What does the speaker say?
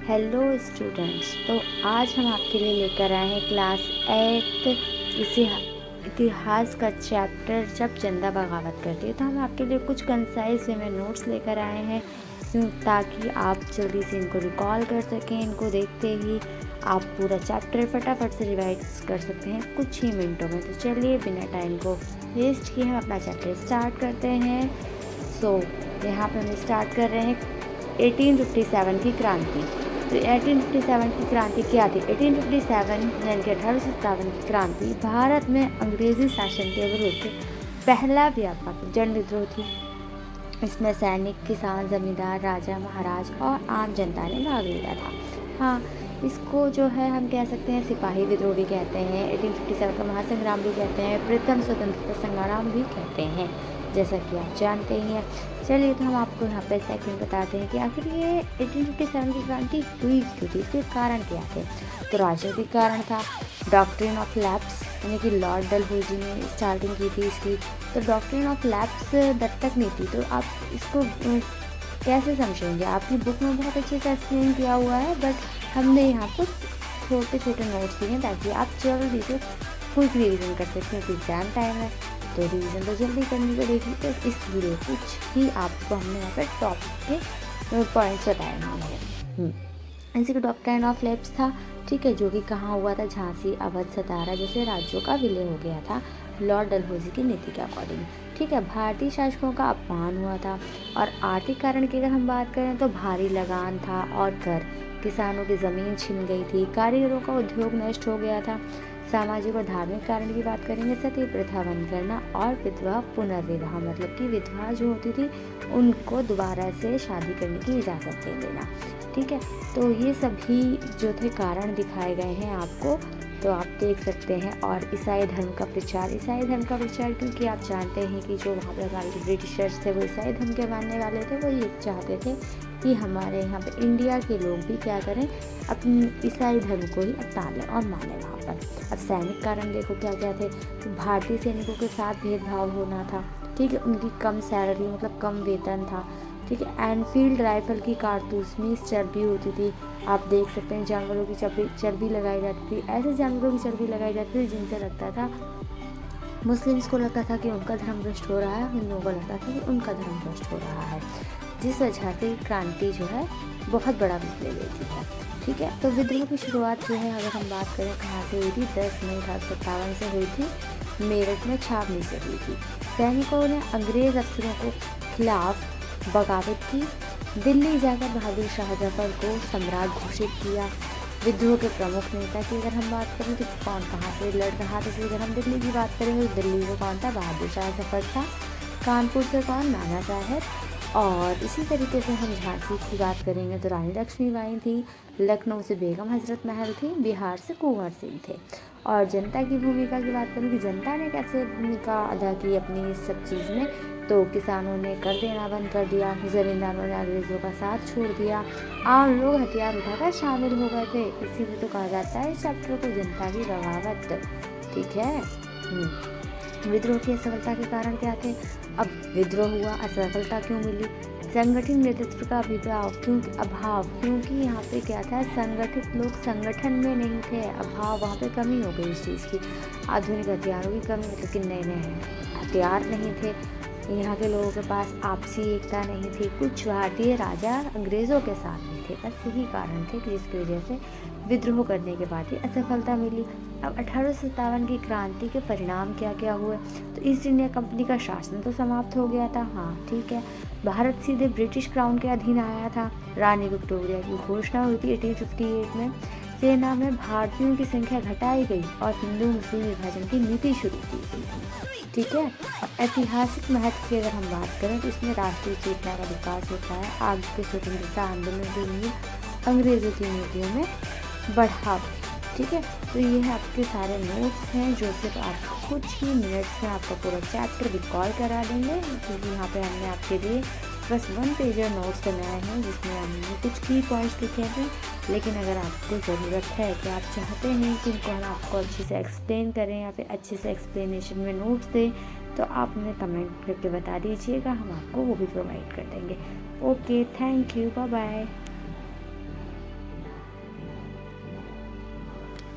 Hello students, तो आज हम आपके लिए लेकर आए हैं क्लास 8 इतिहास का चैप्टर जब जनता बगावत करती है। तो हम आपके लिए कुछ कंसाइज वे में नोट्स लेकर आए हैं ताकि आप जल्दी से इनको रिकॉल कर सकें। इनको देखते ही आप पूरा चैप्टर फटाफट से रिवाइज कर सकते हैं कुछ ही मिनटों में। तो चलिए बिना टाइम को वेस्ट किए हम अपना चैप्टर स्टार्ट करते हैं। यहाँ पर हम स्टार्ट कर रहे हैं 1857 की क्रांति। तो 1857 की क्रांति क्या थी? 1857 यानी कि 1857 की क्रांति भारत में अंग्रेजी शासन के विरुद्ध पहला व्यापक जन विद्रोह थी। इसमें सैनिक, किसान, जमींदार, राजा, महाराज और आम जनता ने भाग लिया था। हाँ, इसको जो है हम कह सकते हैं सिपाही विद्रोह भी कहते हैं, 1857 का महासंग्राम भी कहते हैं, प्रथम स्वतंत्रता संग्राम भी कहते हैं, जैसा कि आप जानते ही हैं। चलिए, तो हम आपको यहाँ पे सेकंड बताते हैं कि आखिर ये 1857 की क्रांति हुई क्यों थी, इसके कारण क्या थे। तो राजनीतिक कारण था, डॉक्ट्रिन ऑफ लैप्स यानी कि लॉर्ड डलहौजी ने स्टार्टिंग की थी इसकी। तो डॉक्ट्रिन ऑफ लैप्स दत्तक नीति, तो आप इसको कैसे समझेंगे? आपकी बुक में बहुत अच्छे से एक्सप्लेन किया हुआ है, बट हमने यहाँ पर छोटे छोटे नोट्स दिए हैं ताकि आप जल्दी से क्विक रिवीजन कर सकते हैं। क्योंकि एग्जाम टाइम है तो रिवीजन तो जल्दी करनी पड़ेगी। तो इसलिए कुछ ही आपको हमने यहाँ पर टॉपिक के पॉइंट्स बताए हैं। इसी का डॉक्ट्रिन ऑफ लैप्स था, ठीक है, जो कि कहाँ हुआ था? झांसी, अवध, सतारा जैसे राज्यों का विलय हो गया था लॉर्ड डलहौजी की नीति के अकॉर्डिंग। ठीक है, भारतीय शासकों का अपमान हुआ था। और आर्थिक कारण की अगर हम बात करें तो भारी लगान था और कर, किसानों की ज़मीन छिन गई थी, कारीगरों का उद्योग नष्ट हो गया था। सामाजिक और धार्मिक कारण की बात करेंगे, सती प्रथा बंद करना और विधवा पुनर्विवाह, मतलब कि विधवा जो होती थी उनको दोबारा से शादी करने की इजाज़त दे देना। ठीक है, तो ये सभी जो थे कारण दिखाए गए हैं आपको, तो आप देख सकते हैं। और ईसाई धर्म का प्रचार, क्योंकि आप जानते हैं कि जो वहाँ पर हमारे ब्रिटिशर्स थे वो ईसाई धर्म के मानने वाले थे। वो ये चाहते थे कि हमारे यहाँ पे इंडिया के लोग भी क्या करें, अपनी ईसाई धर्म को ही अपना लें और माने वहाँ पर। अब सैनिक कारण देखो क्या क्या थे। तो भारतीय सैनिकों के साथ भेदभाव होना था, ठीक है, उनकी कम सैलरी मतलब कम वेतन था, ठीक है। एनफील्ड राइफल की कारतूस में चर्बी होती थी, आप देख सकते हैं। जानवरों की चर्बी लगाई जाती थी, ऐसे जानवरों की चर्बी लगाई जाती थी जिनसे लगता था, मुस्लिम्स को लगता था कि उनका धर्म भ्रष्ट हो रहा है, हिंदुओं को लगता था कि उनका धर्म भ्रष्ट हो रहा है, जिस वजह से क्रांति जो है बहुत बड़ा रूप ले लेती है। ठीक है, तो विद्रोह की शुरुआत जो है अगर हम बात करें कहाँ से हुई थी, 10 मई 1857 से हुई थी, मेरठ में छावनी से हुई थी। सैनिकों ने अंग्रेज अफसरों को खिलाफ बगावत की, दिल्ली जाकर बहादुर शाह जफर को सम्राट घोषित किया। विद्रोह के प्रमुख नेता की अगर हम बात करें तो कौन कहाँ से लड़ रहा था, अगर हम दिल्ली की बात करें तो दिल्ली से कौन था? बहादुर शाह जफर था। कानपुर से कौन? नाना साहेब। और इसी तरीके से हम झांसी की बात करेंगे तो रानी लक्ष्मीबाई थी। लखनऊ से बेगम हजरत महल थी। बिहार से कुंवर सिंह थे। और जनता की भूमिका की बात करें कि जनता ने कैसे भूमिका अदा की अपनी इस सब चीज़ में, तो किसानों ने कर देना बंद कर दिया, ज़मींदारों ने अंग्रेज़ों का साथ छोड़ दिया, आम लोग हथियार उठाकर शामिल हो गए थे। इसीलिए तो कहा जाता है इस चैप्टर को जनता की बगावत। ठीक है। विद्रोह की असफलता के कारण क्या थे? अब विद्रोह हुआ, असफलता क्यों मिली? संगठित नेतृत्व का अभाव, क्योंकि यहाँ पे क्या था, संगठित लोग संगठन में नहीं थे, अभाव, वहाँ पे कमी हो गई इस चीज़ की। आधुनिक हथियारों की कमी, लेकिन नए नए हथियार नहीं थे यहाँ के लोगों के पास, आपसी एकता नहीं थी, कुछ भारतीय राजा अंग्रेज़ों के साथ नहीं थे। बस यही कारण थे कि जिसकी वजह से विद्रोह करने के बाद ही असफलता मिली। अब 1857 की क्रांति के परिणाम क्या क्या हुए? तो ईस्ट इंडिया कंपनी का शासन तो समाप्त हो गया था, हाँ ठीक है। भारत सीधे ब्रिटिश क्राउन के अधीन आया था। रानी विक्टोरिया की घोषणा हुई थी 1858 में। सेना में भारतीयों की संख्या घटाई गई और हिंदू मुस्लिम विभाजन की नीति शुरू की गई। ठीक है। और ऐतिहासिक महत्व की अगर हम बात करें तो इसमें राष्ट्रीय चेतना का विकास होता है, आगे के स्वतंत्रता आंदोलन के लिए अंग्रेजों की नीतियों में बढ़ाव। ठीक है, तो ये है आपके सारे नोट्स हैं जो सिर्फ आपको कुछ ही मिनट्स में आपका पूरा चैप्टर रिकॉल करा देंगे, क्योंकि यहाँ पे हमने आपके लिए बस 1 पेजर नोट्स बनाए हैं जिसमें हमने कुछ की पॉइंट्स लिखे थे। लेकिन अगर आपको ज़रूरत है कि आप चाहते हैं कि इनको हम आपको अच्छे से एक्सप्लेन करें या फिर अच्छे से एक्सप्लेनेशन में नोट्स दें, तो आप हमें कमेंट करके बता दीजिएगा, हम आपको वो भी प्रोवाइड कर देंगे। Okay, thank you, bye bye.